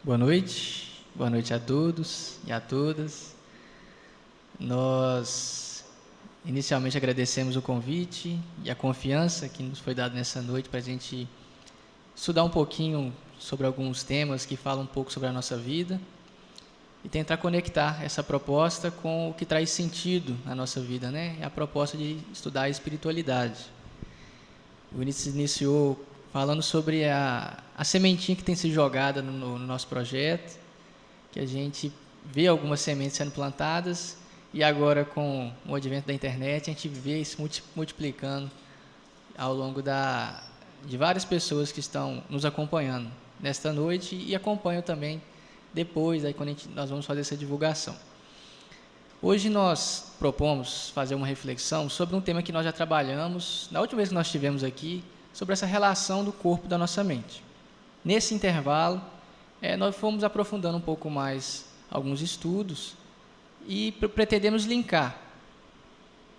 Boa noite a todos e a todas. Nós inicialmente agradecemos o convite e a confiança que nos foi dada nessa noite para a gente estudar um pouquinho sobre alguns temas que falam um pouco sobre a nossa vida e tentar conectar essa proposta com o que traz sentido na nossa vida, né? É a proposta de estudar a espiritualidade. O Vinícius iniciou falando sobre a sementinha que tem sido jogada no nosso projeto, que a gente vê algumas sementes sendo plantadas e agora com o advento da internet a gente vê isso multiplicando ao longo de várias pessoas que estão nos acompanhando nesta noite e acompanham também depois, aí quando nós vamos fazer essa divulgação. Hoje nós propomos fazer uma reflexão sobre um tema que nós já trabalhamos na última vez que nós estivemos aqui, sobre essa relação do corpo e da nossa mente. Nesse intervalo, nós fomos aprofundando um pouco mais alguns estudos e pretendemos linkar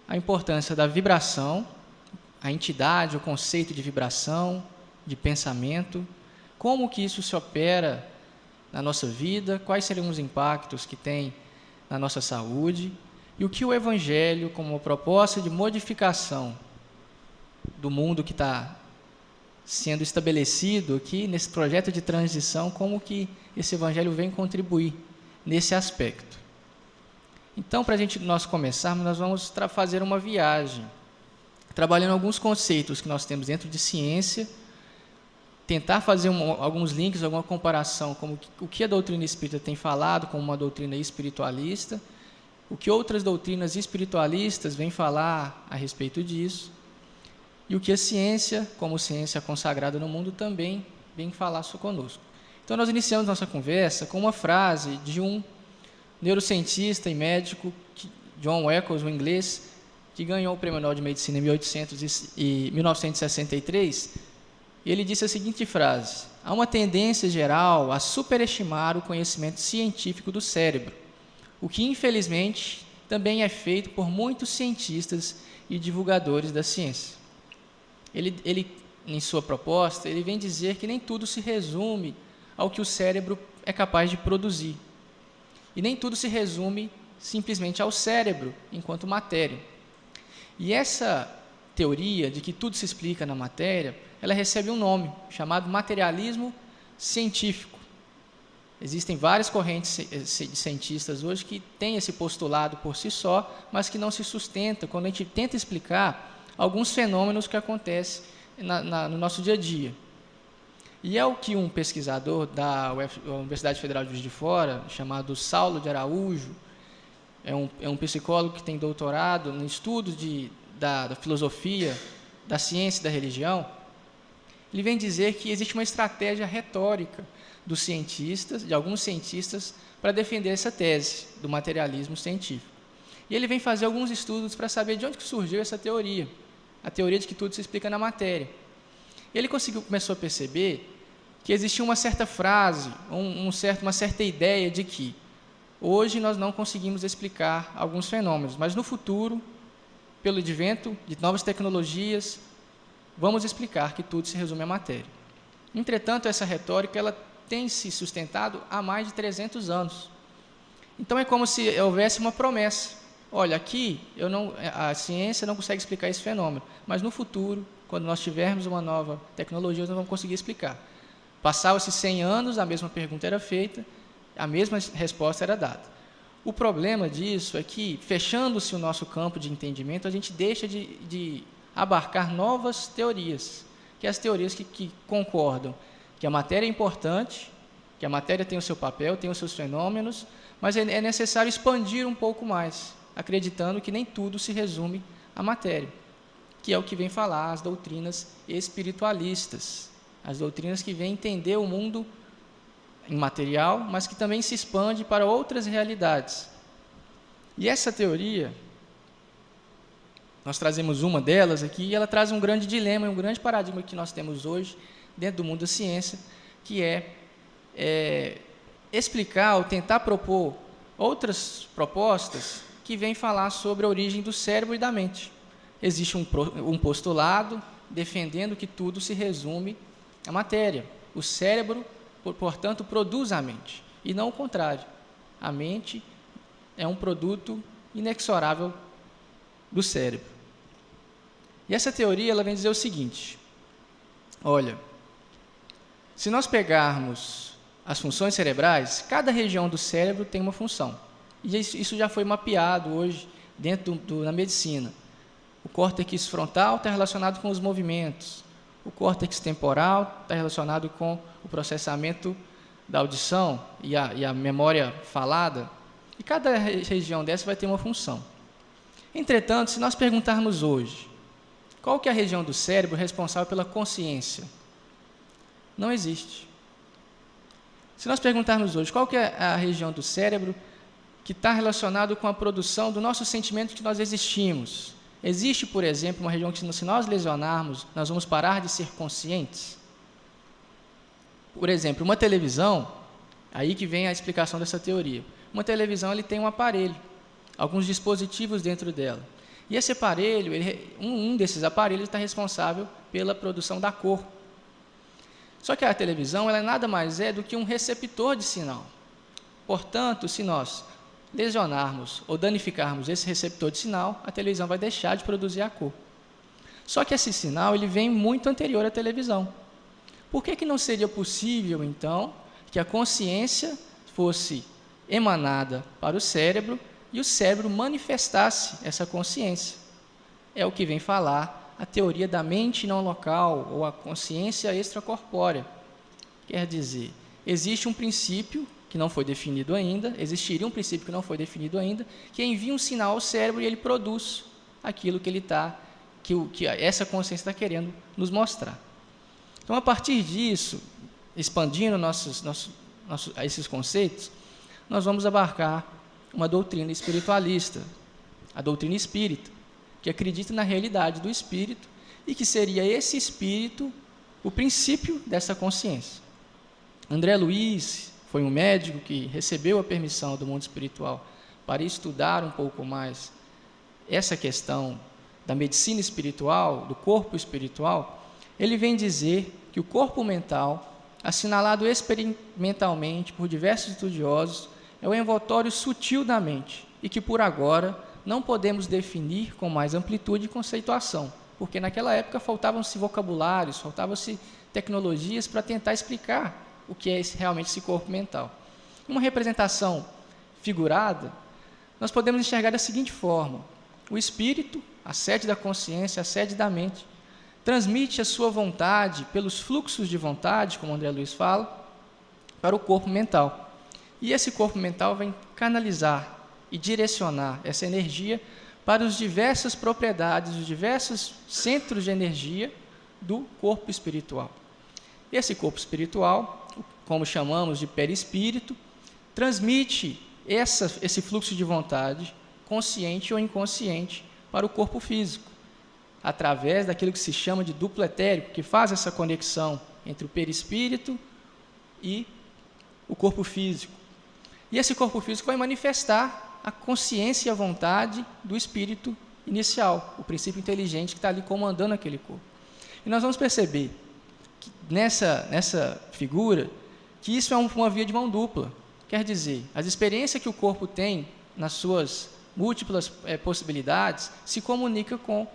a importância da vibração, a entidade, o conceito de vibração, de pensamento, como que isso se opera na nossa vida, quais seriam os impactos que tem na nossa saúde e o que o Evangelho, como uma proposta de modificação do mundo que está sendo estabelecido aqui nesse projeto de transição, como que esse Evangelho vem contribuir nesse aspecto. Então, para nós começarmos, nós vamos fazer uma viagem, trabalhando alguns conceitos que nós temos dentro de ciência, tentar fazer alguns links, alguma comparação, como o que a doutrina espírita tem falado como uma doutrina espiritualista, o que outras doutrinas espiritualistas vêm falar a respeito disso, e o que a ciência, como ciência consagrada no mundo, também vem falar conosco. Então, nós iniciamos nossa conversa com uma frase de um neurocientista e médico, John Eccles, um inglês, que ganhou o Prêmio Nobel de Medicina em 1963. E ele disse a seguinte frase: há uma tendência geral a superestimar o conhecimento científico do cérebro, o que, infelizmente, também é feito por muitos cientistas e divulgadores da ciência. Ele, em sua proposta, ele vem dizer que nem tudo se resume ao que o cérebro é capaz de produzir. E nem tudo se resume simplesmente ao cérebro, enquanto matéria. E essa teoria de que tudo se explica na matéria, ela recebe um nome, chamado materialismo científico. Existem várias correntes de cientistas hoje que têm esse postulado por si só, mas que não se sustenta quando a gente tenta explicar alguns fenômenos que acontecem no nosso dia a dia. E é o que um pesquisador da Universidade Federal de Juiz de Fora, chamado Saulo de Araújo, é um psicólogo que tem doutorado no estudo da filosofia, da ciência e da religião. Ele vem dizer que existe uma estratégia retórica dos cientistas, de alguns cientistas, para defender essa tese do materialismo científico. E ele vem fazer alguns estudos para saber de onde que surgiu essa teoria, a teoria de que tudo se explica na matéria. Ele começou a perceber que existia uma certa frase, uma certa ideia de que hoje nós não conseguimos explicar alguns fenômenos, mas no futuro, pelo advento de novas tecnologias, vamos explicar que tudo se resume à matéria. Entretanto, essa retórica ela tem se sustentado há mais de 300 anos. Então, é como se houvesse uma promessa. Olha, aqui a ciência não consegue explicar esse fenômeno, mas no futuro, quando nós tivermos uma nova tecnologia, nós vamos conseguir explicar. Passavam-se 100 anos, a mesma pergunta era feita, a mesma resposta era dada. O problema disso é que, fechando-se o nosso campo de entendimento, a gente deixa de abarcar novas teorias, que as teorias que concordam que a matéria é importante, que a matéria tem o seu papel, tem os seus fenômenos, mas é necessário expandir um pouco mais, acreditando que nem tudo se resume à matéria, que é o que vem falar as doutrinas espiritualistas, as doutrinas que vêm entender o mundo imaterial, mas que também se expande para outras realidades. E essa teoria, nós trazemos uma delas aqui, e ela traz um grande dilema, um grande paradigma que nós temos hoje, dentro do mundo da ciência, que é explicar ou tentar propor outras propostas que vêm falar sobre a origem do cérebro e da mente. Existe um postulado defendendo que tudo se resume à matéria. O cérebro portanto, produz a mente, e não o contrário. A mente é um produto inexorável do cérebro. E essa teoria ela vem dizer o seguinte: olha, se nós pegarmos as funções cerebrais, cada região do cérebro tem uma função. E isso já foi mapeado hoje dentro na medicina. O córtex frontal está relacionado com os movimentos. O córtex temporal está relacionado com o processamento da audição e a memória falada. E cada região dessa vai ter uma função. Entretanto, se nós perguntarmos hoje, qual que é a região do cérebro responsável pela consciência? Não existe. Se nós perguntarmos hoje, qual que é a região do cérebro que está relacionado com a produção do nosso sentimento de que nós existimos? Existe, por exemplo, uma região que, se nós lesionarmos, nós vamos parar de ser conscientes? Por exemplo, uma televisão, aí que vem a explicação dessa teoria. Uma televisão ele tem um aparelho, alguns dispositivos dentro dela. E esse aparelho, um desses aparelhos está responsável pela produção da cor. Só que a televisão ela nada mais é do que um receptor de sinal. Portanto, se nós lesionarmos ou danificarmos esse receptor de sinal, a televisão vai deixar de produzir a cor. Só que esse sinal ele vem muito anterior à televisão. Por que não seria possível, então, que a consciência fosse emanada para o cérebro e o cérebro manifestasse essa consciência? É o que vem falar a teoria da mente não local ou a consciência extracorpórea. Quer dizer, existe um princípio que não foi definido ainda, existiria um princípio que não foi definido ainda, que envia um sinal ao cérebro e ele produz aquilo que essa consciência está querendo nos mostrar. Então, a partir disso, expandindo esses conceitos, nós vamos abarcar uma doutrina espiritualista, a doutrina espírita, que acredita na realidade do espírito e que seria esse espírito o princípio dessa consciência. André Luiz foi um médico que recebeu a permissão do mundo espiritual para estudar um pouco mais essa questão da medicina espiritual, do corpo espiritual. Ele vem dizer que o corpo mental, assinalado experimentalmente por diversos estudiosos, é o envoltório sutil da mente e que, por agora, não podemos definir com mais amplitude e conceituação, porque naquela época faltavam-se vocabulários, faltavam-se tecnologias para tentar explicar o que é realmente esse corpo mental. Uma representação figurada, nós podemos enxergar da seguinte forma: o espírito, a sede da consciência, a sede da mente, transmite a sua vontade pelos fluxos de vontade, como André Luiz fala, para o corpo mental. E esse corpo mental vai canalizar e direcionar essa energia para as diversas propriedades, os diversos centros de energia do corpo espiritual. Esse corpo espiritual, como chamamos de perispírito, transmite esse fluxo de vontade, consciente ou inconsciente, para o corpo físico, através daquilo que se chama de duplo etérico, que faz essa conexão entre o perispírito e o corpo físico. E esse corpo físico vai manifestar a consciência e a vontade do espírito inicial, o princípio inteligente que está ali comandando aquele corpo. E nós vamos perceber que nessa figura que isso é uma via de mão dupla. Quer dizer, as experiências que o corpo tem nas suas múltiplas possibilidades se comunica com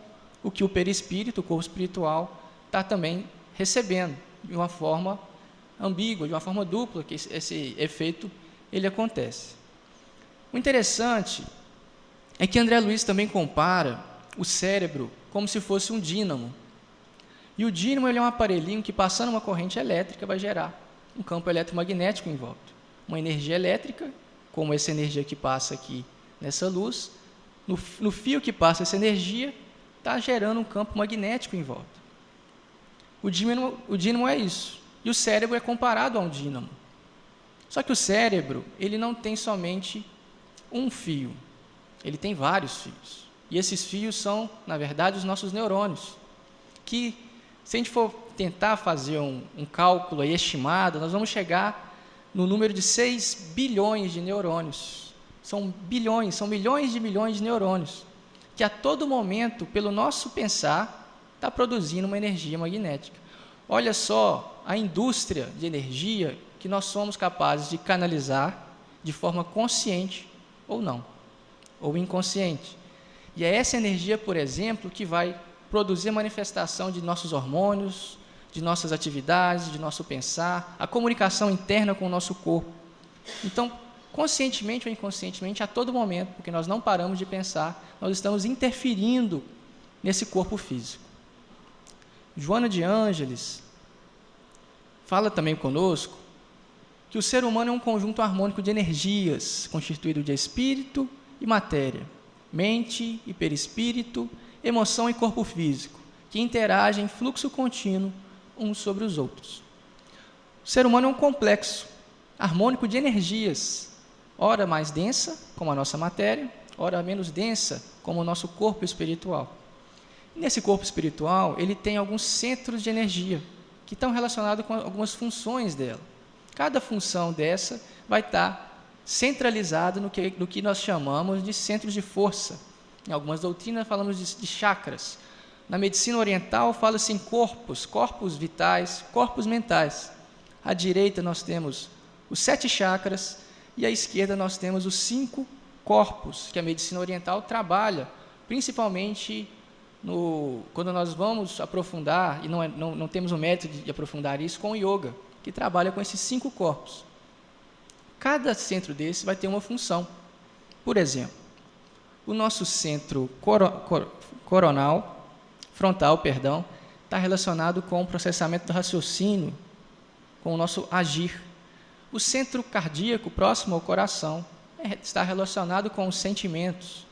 o que o perispírito, o corpo espiritual, está também recebendo de uma forma ambígua, de uma forma dupla, que esse efeito ele acontece. O interessante é que André Luiz também compara o cérebro como se fosse um dínamo. E o dínamo ele é um aparelhinho que, passando uma corrente elétrica, vai gerar um campo eletromagnético em volta. Uma energia elétrica, como essa energia que passa aqui nessa luz, no fio que passa essa energia, está gerando um campo magnético em volta. O dínamo é isso. E o cérebro é comparado a um dínamo. Só que o cérebro ele não tem somente um fio, ele tem vários fios. E esses fios são, na verdade, os nossos neurônios, que, se a gente for tentar fazer um cálculo aí estimado, nós vamos chegar no número de 6 bilhões de neurônios. São bilhões, são milhões de neurônios, que a todo momento, pelo nosso pensar, está produzindo uma energia magnética. Olha só a indústria de energia que nós somos capazes de canalizar de forma consciente ou não, ou inconsciente. E é essa energia, por exemplo, que vai produzir a manifestação de nossos hormônios, de nossas atividades, de nosso pensar, a comunicação interna com o nosso corpo. Então, conscientemente ou inconscientemente, a todo momento, porque nós não paramos de pensar, nós estamos interferindo nesse corpo físico. Joana de Ângeles fala também conosco que o ser humano é um conjunto harmônico de energias, constituído de espírito e matéria, mente e perispírito, emoção e corpo físico, que interagem em fluxo contínuo uns sobre os outros. O ser humano é um complexo harmônico de energias, ora mais densa, como a nossa matéria, ora menos densa, como o nosso corpo espiritual. Nesse corpo espiritual, ele tem alguns centros de energia, que estão relacionados com algumas funções dela. Cada função dessa vai estar centralizada no que nós chamamos de centros de força. Em algumas doutrinas falamos de chakras. Na medicina oriental fala-se em corpos vitais, corpos mentais. À direita nós temos os 7 chakras e à esquerda nós temos os 5 corpos, que a medicina oriental trabalha, principalmente quando nós vamos aprofundar, e não temos o método de aprofundar isso, com o yoga, que trabalha com esses 5 corpos. Cada centro desse vai ter uma função. Por exemplo, o nosso centro frontal, está relacionado com o processamento do raciocínio, com o nosso agir. O centro cardíaco, próximo ao coração, está relacionado com os sentimentos.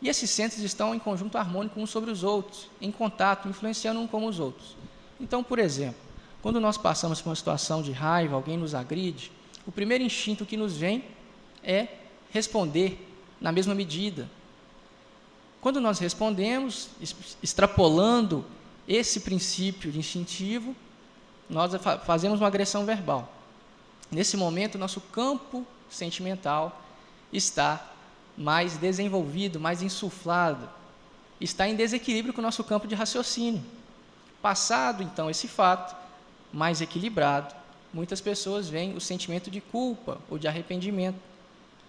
E esses centros estão em conjunto harmônico uns sobre os outros, em contato, influenciando uns como os outros. Então, por exemplo, quando nós passamos por uma situação de raiva, alguém nos agride, o primeiro instinto que nos vem é responder na mesma medida. Quando nós respondemos, extrapolando esse princípio de instintivo, nós fazemos uma agressão verbal. Nesse momento, nosso campo sentimental está mais desenvolvido, mais insuflado, está em desequilíbrio com o nosso campo de raciocínio. Passado, então, esse fato, mais equilibrado, muitas pessoas veem o sentimento de culpa ou de arrependimento.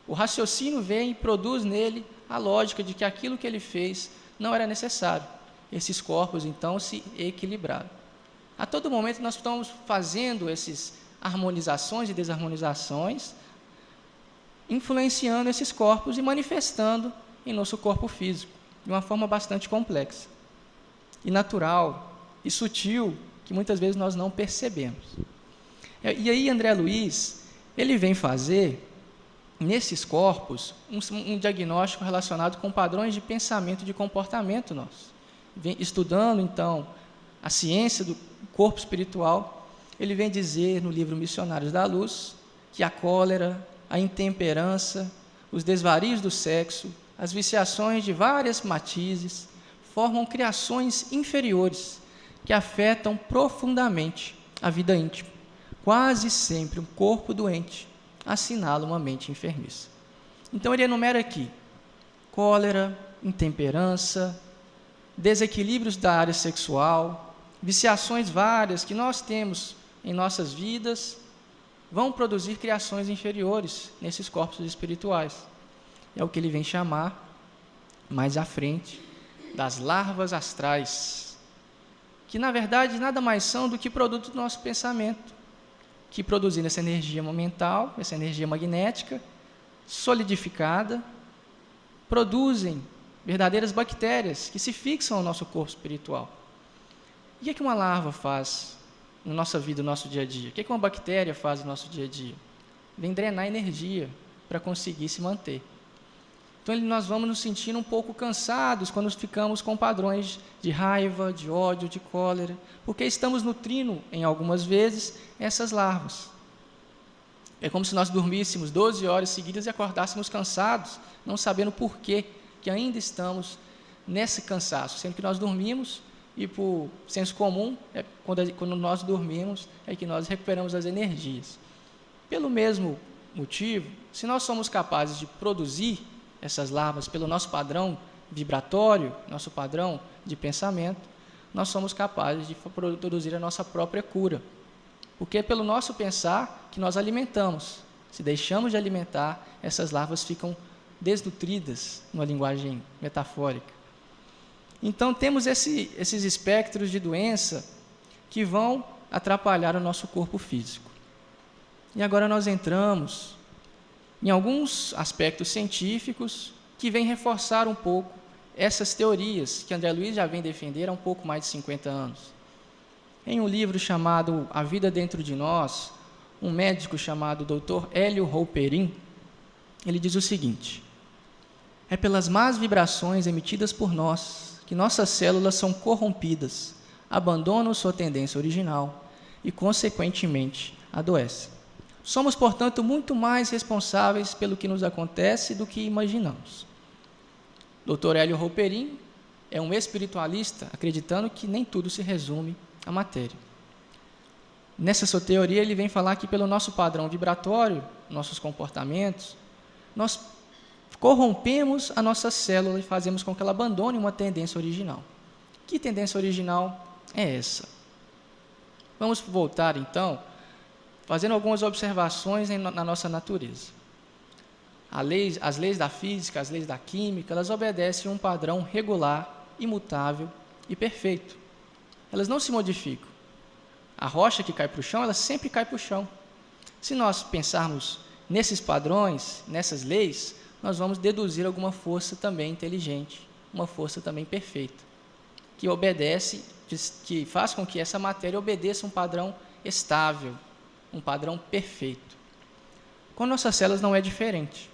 O raciocínio vem e produz nele a lógica de que aquilo que ele fez não era necessário. Esses corpos, então, se equilibraram. A todo momento nós estamos fazendo essas harmonizações e desarmonizações, influenciando esses corpos e manifestando em nosso corpo físico, de uma forma bastante complexa, e natural, e sutil, que muitas vezes nós não percebemos. E aí André Luiz, ele vem fazer, nesses corpos, um diagnóstico relacionado com padrões de pensamento e de comportamento nosso. Vem estudando, então, a ciência do corpo espiritual, ele vem dizer no livro Missionários da Luz, que a cólera, a intemperança, os desvarios do sexo, as viciações de várias matizes, formam criações inferiores, que afetam profundamente a vida íntima. Quase sempre um corpo doente assinala uma mente enfermiça. Então ele enumera aqui cólera, intemperança, desequilíbrios da área sexual, viciações várias que nós temos em nossas vidas, vão produzir criações inferiores nesses corpos espirituais. É o que ele vem chamar, mais à frente, das larvas astrais, que na verdade nada mais são do que produto do nosso pensamento, que produzindo essa energia mental, essa energia magnética, solidificada, produzem verdadeiras bactérias que se fixam no nosso corpo espiritual. E o que uma larva faz na nossa vida, no nosso dia a dia? O que uma bactéria faz no nosso dia a dia? Vem drenar energia para conseguir se manter. Então nós vamos nos sentindo um pouco cansados quando ficamos com padrões de raiva, de ódio, de cólera, porque estamos nutrindo, em algumas vezes, essas larvas. É como se nós dormíssemos 12 horas seguidas e acordássemos cansados, não sabendo por quê, que ainda estamos nesse cansaço, sendo que nós dormimos e, por senso comum, quando nós dormimos, é que nós recuperamos as energias. Pelo mesmo motivo, se nós somos capazes de produzir essas larvas pelo nosso padrão vibratório, nosso padrão de pensamento, nós somos capazes de produzir a nossa própria cura. porque é pelo nosso pensar que nós alimentamos. Se deixamos de alimentar, essas larvas ficam desnutridas, numa linguagem metafórica. Então, temos esses espectros de doença que vão atrapalhar o nosso corpo físico. E agora nós entramos em alguns aspectos científicos que vêm reforçar um pouco essas teorias que André Luiz já vem defender há um pouco mais de 50 anos. Em um livro chamado A Vida Dentro de Nós, um médico chamado Dr. Hélio Halperin, ele diz o seguinte: é pelas más vibrações emitidas por nós que nossas células são corrompidas, abandonam sua tendência original e, consequentemente, adoecem. Somos, portanto, muito mais responsáveis pelo que nos acontece do que imaginamos. Dr. Hélio Halperin é um espiritualista, acreditando que nem tudo se resume à matéria. Nessa sua teoria, ele vem falar que pelo nosso padrão vibratório, nossos comportamentos, nós corrompemos a nossa célula e fazemos com que ela abandone uma tendência original. Que tendência original é essa? Vamos voltar, então, fazendo algumas observações na nossa natureza. As leis da física, as leis da química, elas obedecem a um padrão regular, imutável e perfeito. Elas não se modificam. A rocha que cai para o chão, ela sempre cai para o chão. Se nós pensarmos nesses padrões, nessas leis, nós vamos deduzir alguma força também inteligente, uma força também perfeita, que obedece, que faz com que essa matéria obedeça um padrão estável, um padrão perfeito. Com nossas células não é diferente.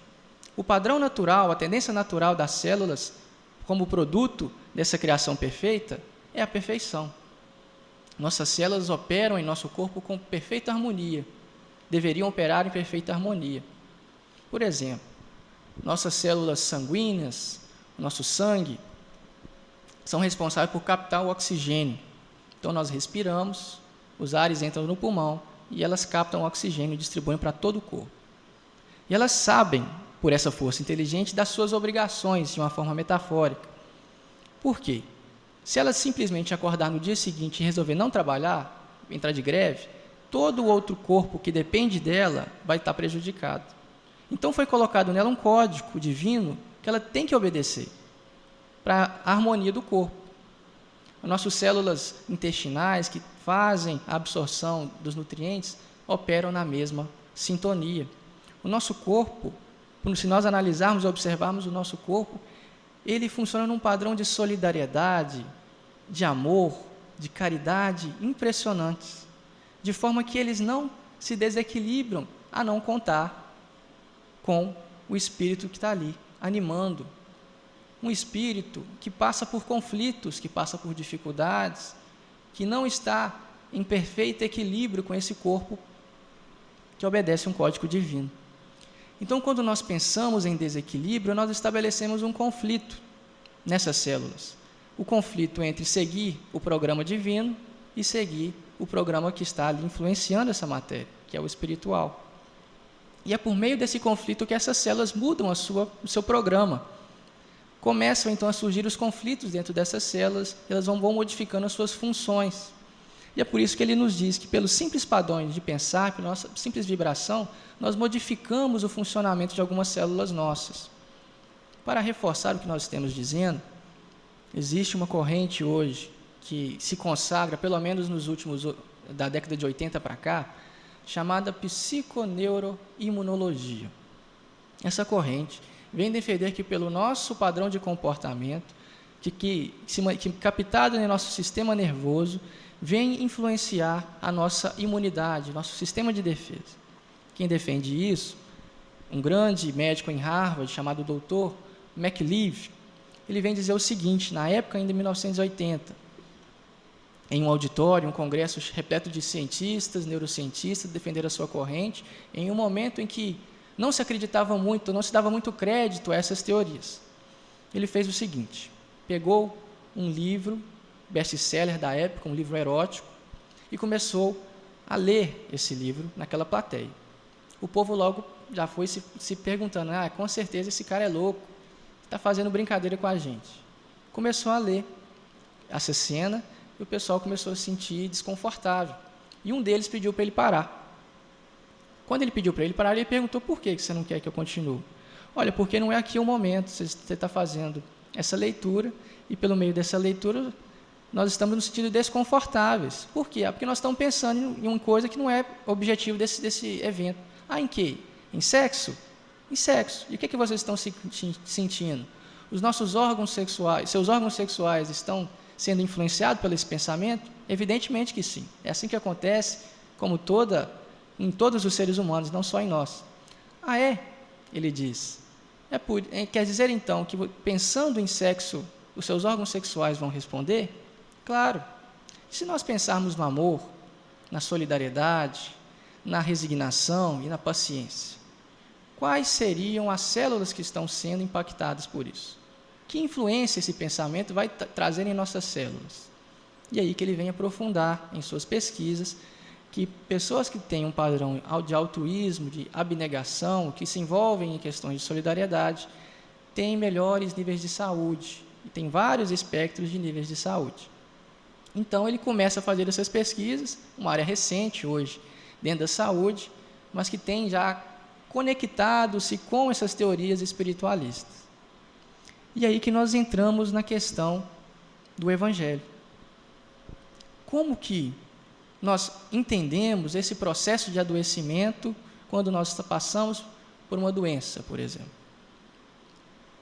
O padrão natural, a tendência natural das células, como produto dessa criação perfeita, é a perfeição. Nossas células operam em nosso corpo com perfeita harmonia, deveriam operar em perfeita harmonia. Por exemplo, nossas células sanguíneas, nosso sangue, são responsáveis por captar o oxigênio. Então, nós respiramos, os ares entram no pulmão e elas captam o oxigênio e distribuem para todo o corpo. E elas sabem, por essa força inteligente, das suas obrigações de uma forma metafórica. Por quê? Se ela simplesmente acordar no dia seguinte e resolver não trabalhar, entrar de greve, todo o outro corpo que depende dela vai estar prejudicado. Então foi colocado nela um código divino que ela tem que obedecer para a harmonia do corpo. As nossas células intestinais que fazem a absorção dos nutrientes operam na mesma sintonia. O nosso corpo, se nós analisarmos e observarmos o nosso corpo, ele funciona num padrão de solidariedade, de amor, de caridade impressionantes, de forma que eles não se desequilibram a não contar com o espírito que está ali, animando. Um espírito que passa por conflitos, que passa por dificuldades, que não está em perfeito equilíbrio com esse corpo que obedece um código divino. Então, quando nós pensamos em desequilíbrio, nós estabelecemos um conflito nessas células. O conflito entre seguir o programa divino e seguir o programa que está ali influenciando essa matéria, que é o espiritual. E é por meio desse conflito que essas células mudam o seu programa. Começam, então, a surgir os conflitos dentro dessas células, elas vão modificando as suas funções. E é por isso que ele nos diz que, pelos simples padrões de pensar, pela nossa simples vibração, nós modificamos o funcionamento de algumas células nossas. Para reforçar o que nós estamos dizendo, existe uma corrente hoje que se consagra, pelo menos nos últimos, da década de 80 para cá, chamada psiconeuroimunologia. Essa corrente vem defender que pelo nosso padrão de comportamento, que captado no nosso sistema nervoso, vem influenciar a nossa imunidade, nosso sistema de defesa. Quem defende isso, um grande médico em Harvard, chamado Dr. McLeave, ele vem dizer o seguinte, na época ainda de 1980, em um auditório, um congresso repleto de cientistas, neurocientistas, defenderam a sua corrente, em um momento em que não se acreditava muito, não se dava muito crédito a essas teorias. Ele fez o seguinte, pegou um livro, best-seller da época, um livro erótico, e começou a ler esse livro naquela plateia. O povo logo já foi se perguntando, com certeza esse cara é louco, está fazendo brincadeira com a gente. Começou a ler essa cena e o pessoal começou a se sentir desconfortável, E um deles pediu para ele parar. Quando ele pediu para ele parar, ele perguntou: por que você não quer que eu continue? Olha, porque não é aqui o momento, você está fazendo essa leitura, e pelo meio dessa leitura, nós estamos no sentido desconfortáveis. Por quê? Porque nós estamos pensando em uma coisa que não é objetivo desse evento. Em quê? Em sexo? Em sexo. E o que vocês estão sentindo? Os nossos órgãos sexuais, seus órgãos sexuais estão sendo influenciados por esse pensamento? Evidentemente que sim. É assim que acontece, como em todos os seres humanos, não só em nós. É? Ele diz. Quer dizer, então, que pensando em sexo, os seus órgãos sexuais vão responder? Claro. Se nós pensarmos no amor, na solidariedade, na resignação e na paciência, quais seriam as células que estão sendo impactadas por isso? Que influência esse pensamento vai trazer em nossas células? E aí que ele vem aprofundar em suas pesquisas que pessoas que têm um padrão de altruísmo, de abnegação, que se envolvem em questões de solidariedade, têm melhores níveis de saúde, e tem vários espectros de níveis de saúde. Então, ele começa a fazer essas pesquisas, uma área recente hoje, dentro da saúde, mas que tem já conectado-se com essas teorias espiritualistas. E aí que nós entramos na questão do Evangelho. Como que nós entendemos esse processo de adoecimento quando nós passamos por uma doença, por exemplo?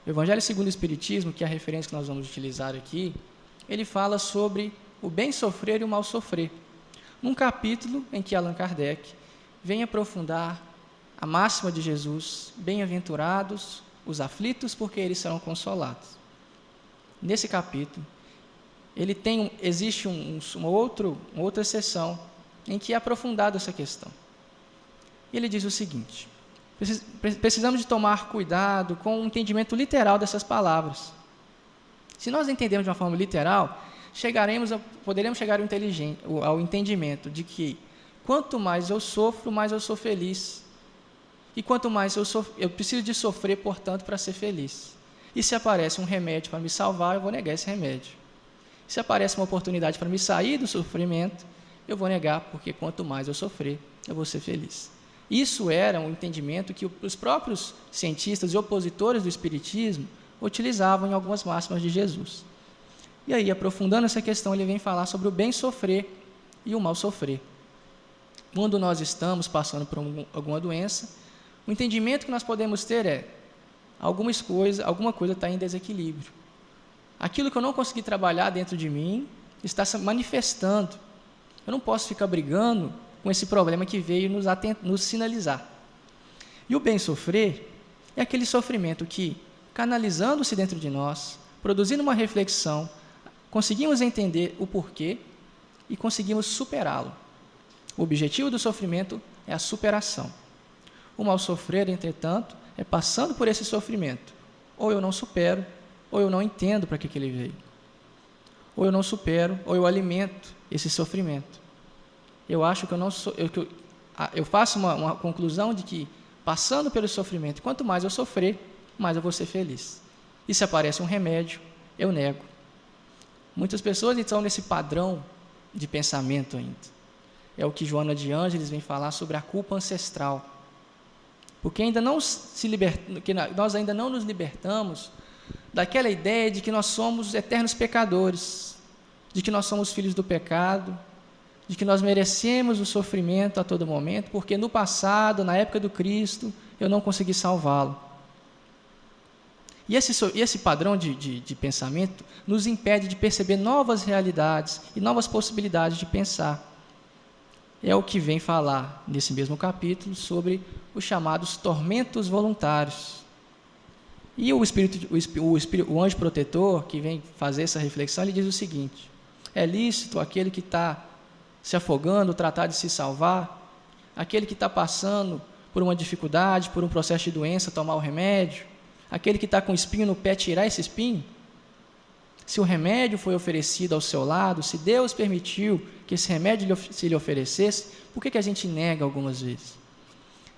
O Evangelho segundo o Espiritismo, que é a referência que nós vamos utilizar aqui, ele fala sobre o bem sofrer e o mal sofrer, num capítulo em que Allan Kardec vem aprofundar a máxima de Jesus: bem-aventurados os aflitos, porque eles serão consolados. Nesse capítulo, existe uma outra seção em que é aprofundada essa questão. Ele diz o seguinte: precisamos de tomar cuidado com o entendimento literal dessas palavras. Se nós entendermos de uma forma literal, poderemos chegar ao entendimento de que quanto mais eu sofro, mais eu sou feliz. E quanto mais eu preciso de sofrer, portanto, para ser feliz. E se aparece um remédio para me salvar, eu vou negar esse remédio. Se aparece uma oportunidade para me sair do sofrimento, eu vou negar, porque quanto mais eu sofrer, eu vou ser feliz. Isso era um entendimento que os próprios cientistas e opositores do Espiritismo utilizavam em algumas máximas de Jesus. E aí, aprofundando essa questão, ele vem falar sobre o bem sofrer e o mal sofrer. Quando nós estamos passando por alguma doença, o entendimento que nós podemos ter é: alguma coisa está em desequilíbrio. Aquilo que eu não consegui trabalhar dentro de mim está se manifestando. Eu não posso ficar brigando com esse problema que veio nos sinalizar. E o bem sofrer é aquele sofrimento que, canalizando-se dentro de nós, produzindo uma reflexão, conseguimos entender o porquê e conseguimos superá-lo. O objetivo do sofrimento é a superação. O mal sofrer, entretanto, é passando por esse sofrimento. Ou eu não supero, ou eu não entendo para que ele veio. Ou eu não supero, ou eu alimento esse sofrimento. Eu acho que eu faço uma conclusão de que, passando pelo sofrimento, quanto mais eu sofrer, mais eu vou ser feliz. E se aparece um remédio, eu nego. Muitas pessoas estão nesse padrão de pensamento ainda. É o que Joana de Ângeles vem falar sobre a culpa ancestral. Porque nós ainda não nos libertamos daquela ideia de que nós somos eternos pecadores, de que nós somos filhos do pecado, de que nós merecemos o sofrimento a todo momento, porque no passado, na época do Cristo, eu não consegui salvá-lo. E esse padrão de pensamento nos impede de perceber novas realidades e novas possibilidades de pensar. É o que vem falar nesse mesmo capítulo sobre os chamados tormentos voluntários. E o anjo protetor, que vem fazer essa reflexão, ele diz o seguinte: é lícito aquele que está se afogando tratar de se salvar? Aquele que está passando por uma dificuldade, por um processo de doença, tomar o remédio? Aquele que está com espinho no pé, tirar esse espinho? Se o remédio foi oferecido ao seu lado, se Deus permitiu que esse remédio se lhe oferecesse, por que a gente nega algumas vezes?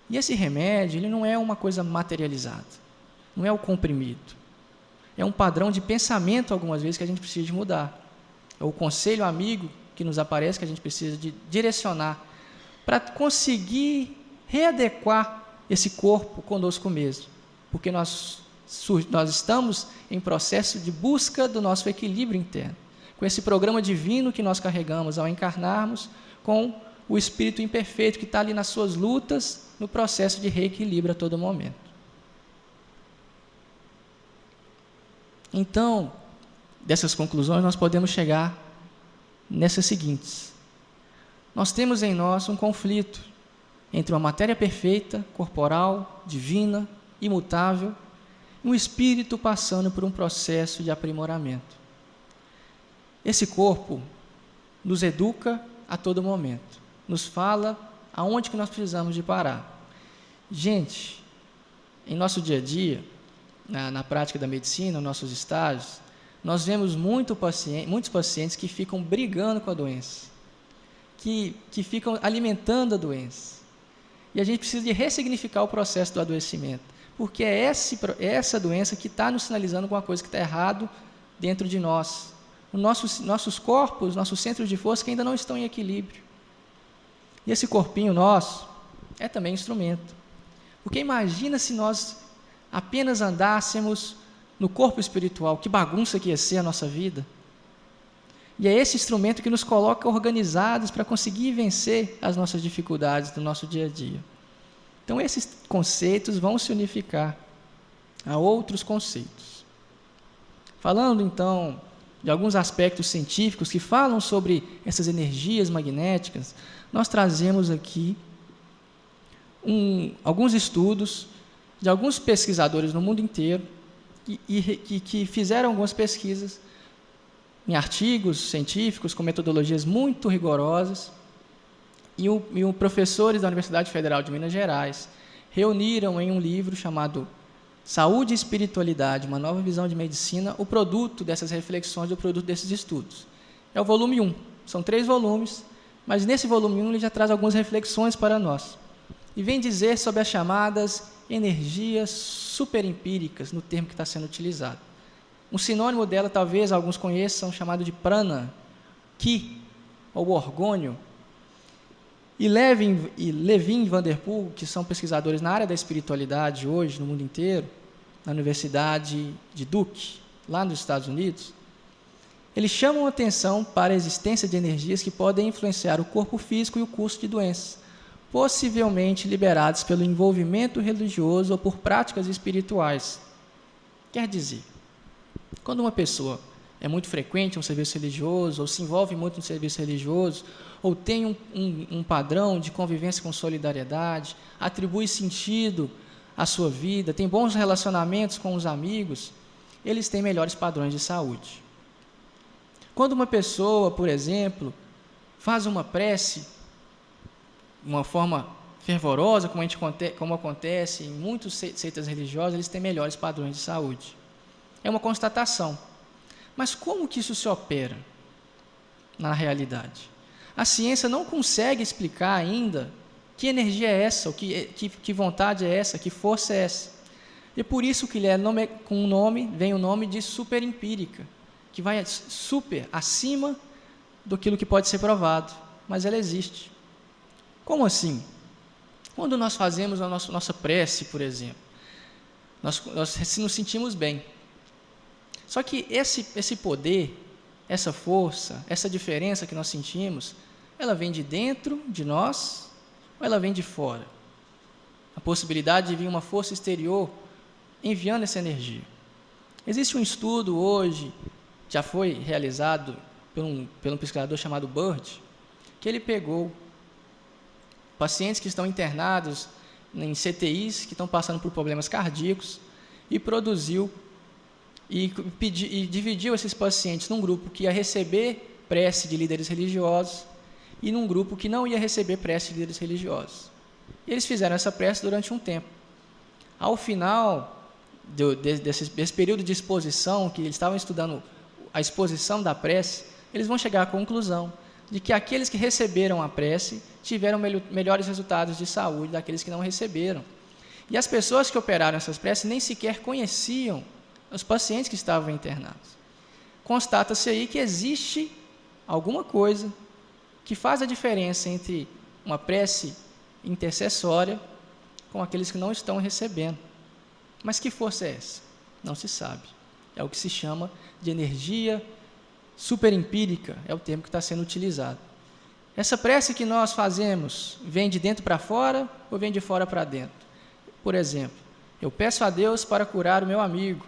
E esse remédio, ele não é uma coisa materializada, não é o comprimido. É um padrão de pensamento, algumas vezes, que a gente precisa de mudar. É o conselho amigo que nos aparece, que a gente precisa de direcionar para conseguir readequar esse corpo conosco mesmo, porque nós estamos em processo de busca do nosso equilíbrio interno, com esse programa divino que nós carregamos ao encarnarmos, com o espírito imperfeito que está ali nas suas lutas, no processo de reequilíbrio a todo momento. Então, dessas conclusões, nós podemos chegar nessas seguintes. Nós temos em nós um conflito entre uma matéria perfeita, corporal, divina, imutável, e um espírito passando por um processo de aprimoramento. Esse corpo nos educa a todo momento, nos fala aonde que nós precisamos de parar. Gente, em nosso dia a dia, na prática da medicina, nos nossos estágios, nós vemos muitos pacientes que ficam brigando com a doença, que ficam alimentando a doença. E a gente precisa de ressignificar o processo do adoecimento, porque é essa doença que está nos sinalizando alguma coisa que está errado dentro de nós. Os nossos corpos, nossos centros de força que ainda não estão em equilíbrio. E esse corpinho nosso é também instrumento. Porque imagina se nós apenas andássemos no corpo espiritual, que bagunça que ia ser a nossa vida. E é esse instrumento que nos coloca organizados para conseguir vencer as nossas dificuldades do nosso dia a dia. Então, esses conceitos vão se unificar a outros conceitos. Falando, então, de alguns aspectos científicos que falam sobre essas energias magnéticas, nós trazemos aqui alguns estudos de alguns pesquisadores no mundo inteiro que fizeram algumas pesquisas em artigos científicos com metodologias muito rigorosas, e professores da Universidade Federal de Minas Gerais reuniram em um livro chamado Saúde e Espiritualidade, uma nova visão de medicina, o produto dessas reflexões, o produto desses estudos. É o volume 1, são 3 volumes, mas nesse volume 1 ele já traz algumas reflexões para nós. E vem dizer sobre as chamadas energias superempíricas, no termo que está sendo utilizado. Um sinônimo dela, talvez alguns conheçam, chamado de prana, ki, ou orgônio. E Levin e Van der Poel, que são pesquisadores na área da espiritualidade hoje, no mundo inteiro, na Universidade de Duke, lá nos Estados Unidos, eles chamam a atenção para a existência de energias que podem influenciar o corpo físico e o curso de doenças, possivelmente liberadas pelo envolvimento religioso ou por práticas espirituais. Quer dizer, quando uma pessoa é muito frequente em um serviço religioso, ou se envolve muito no serviço religioso, ou tem um padrão de convivência com solidariedade, atribui sentido à sua vida, tem bons relacionamentos com os amigos, eles têm melhores padrões de saúde. Quando uma pessoa, por exemplo, faz uma prece de uma forma fervorosa, como acontece em muitas seitas religiosas, eles têm melhores padrões de saúde. É uma constatação. Mas como que isso se opera na realidade? A ciência não consegue explicar ainda que energia é essa, ou que vontade é essa, que força é essa. E por isso que com o nome vem o nome de superempírica, que vai super, acima daquilo que pode ser provado, mas ela existe. Como assim? Quando nós fazemos a nossa prece, por exemplo, nós nos sentimos bem. Só que esse poder, essa força, essa diferença que nós sentimos, ela vem de dentro de nós ou ela vem de fora? A possibilidade de vir uma força exterior enviando essa energia. Existe um estudo hoje, já foi realizado por um pesquisador chamado Bird, que ele pegou pacientes que estão internados em CTIs, que estão passando por problemas cardíacos, e produziu e dividiu esses pacientes num grupo que ia receber prece de líderes religiosos e num grupo que não ia receber prece de líderes religiosos. E eles fizeram essa prece durante um tempo. Ao final desse período de exposição, que eles estavam estudando a exposição da prece, eles vão chegar à conclusão de que aqueles que receberam a prece tiveram melhores resultados de saúde daqueles que não receberam. E as pessoas que operaram essas preces nem sequer conheciam os pacientes que estavam internados. Constata-se aí que existe alguma coisa que faz a diferença entre uma prece intercessória com aqueles que não estão recebendo. Mas que força é essa? Não se sabe. É o que se chama de energia superempírica, é o termo que está sendo utilizado. Essa prece que nós fazemos vem de dentro para fora ou vem de fora para dentro? Por exemplo, eu peço a Deus para curar o meu amigo.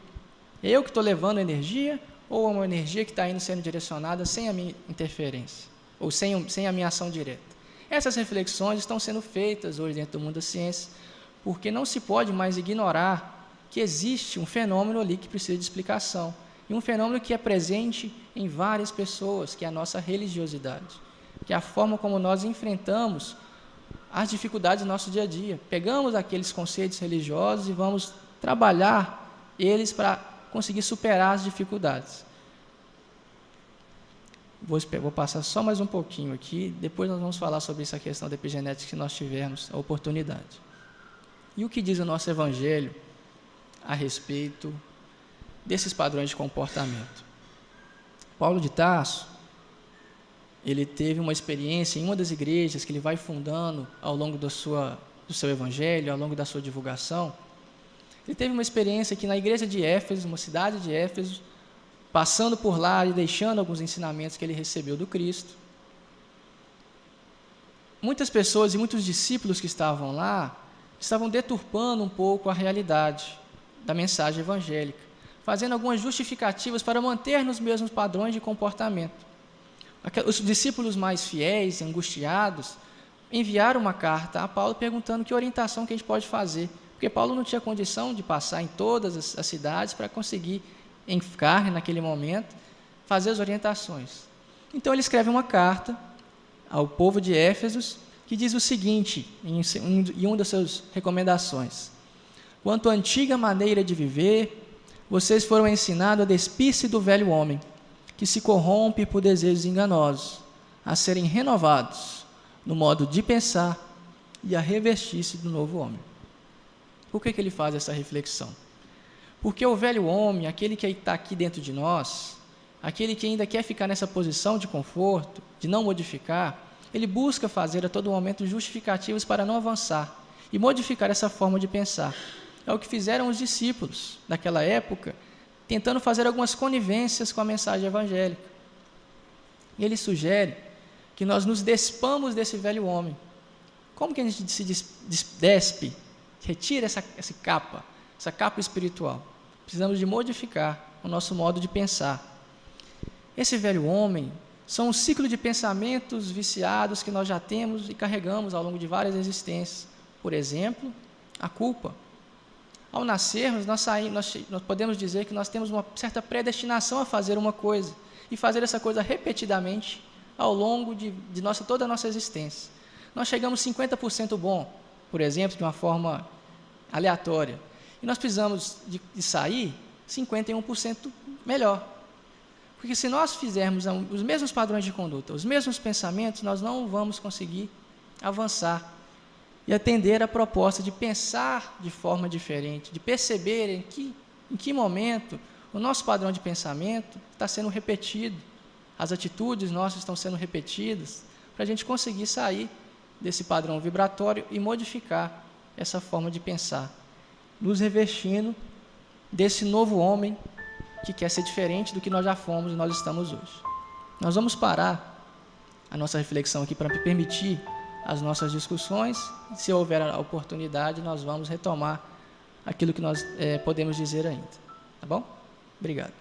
É eu que estou levando energia ou é uma energia que está indo sendo direcionada sem a minha interferência ou sem a minha ação direta? Essas reflexões estão sendo feitas hoje dentro do mundo da ciência, porque não se pode mais ignorar que existe um fenômeno ali que precisa de explicação, e um fenômeno que é presente em várias pessoas, que é a nossa religiosidade, que é a forma como nós enfrentamos as dificuldades do nosso dia a dia. Pegamos aqueles conceitos religiosos e vamos trabalhar eles para conseguir superar as dificuldades. Vou passar só mais um pouquinho aqui, depois nós vamos falar sobre essa questão da epigenética se nós tivermos a oportunidade. E o que diz o nosso Evangelho a respeito desses padrões de comportamento? Paulo de Tarso, ele teve uma experiência em uma das igrejas que ele vai fundando ao longo do seu evangelho, ao longo da sua divulgação. Ele teve uma experiência que na igreja de Éfeso, uma cidade de Éfeso, passando por lá e deixando alguns ensinamentos que ele recebeu do Cristo, muitas pessoas e muitos discípulos que estavam lá estavam deturpando um pouco a realidade da mensagem evangélica, fazendo algumas justificativas para manter nos mesmos padrões de comportamento. Os discípulos mais fiéis, angustiados, enviaram uma carta a Paulo perguntando que orientação que a gente pode fazer, porque Paulo não tinha condição de passar em todas as cidades para conseguir, em carne, naquele momento, fazer as orientações. Então ele escreve uma carta ao povo de Éfeso que diz o seguinte, em uma das suas recomendações: quanto à antiga maneira de viver, vocês foram ensinados a despir-se do velho homem, que se corrompe por desejos enganosos, a serem renovados no modo de pensar e a revestir-se do novo homem. Por que ele faz essa reflexão? Porque o velho homem, aquele que está aqui dentro de nós, aquele que ainda quer ficar nessa posição de conforto, de não modificar, ele busca fazer a todo momento justificativas para não avançar e modificar essa forma de pensar. É o que fizeram os discípulos daquela época, tentando fazer algumas conivências com a mensagem evangélica. E ele sugere que nós nos despamos desse velho homem. Como que a gente se despe, retira essa capa espiritual? Precisamos de modificar o nosso modo de pensar. Esse velho homem são um ciclo de pensamentos viciados que nós já temos e carregamos ao longo de várias existências. Por exemplo, a culpa. Ao nascermos, nós podemos dizer que nós temos uma certa predestinação a fazer uma coisa e fazer essa coisa repetidamente ao longo de toda a nossa existência. Nós chegamos 50% bom, por exemplo, de uma forma aleatória, e nós precisamos de sair 51% melhor. Porque se nós fizermos os mesmos padrões de conduta, os mesmos pensamentos, nós não vamos conseguir avançar e atender a proposta de pensar de forma diferente, de perceber em que momento o nosso padrão de pensamento está sendo repetido, as atitudes nossas estão sendo repetidas, para a gente conseguir sair desse padrão vibratório e modificar essa forma de pensar, nos revestindo desse novo homem que quer ser diferente do que nós já fomos e nós estamos hoje. Nós vamos parar a nossa reflexão aqui para permitir as nossas discussões, e se houver a oportunidade, nós vamos retomar aquilo que nós podemos dizer ainda. Tá bom? Obrigado.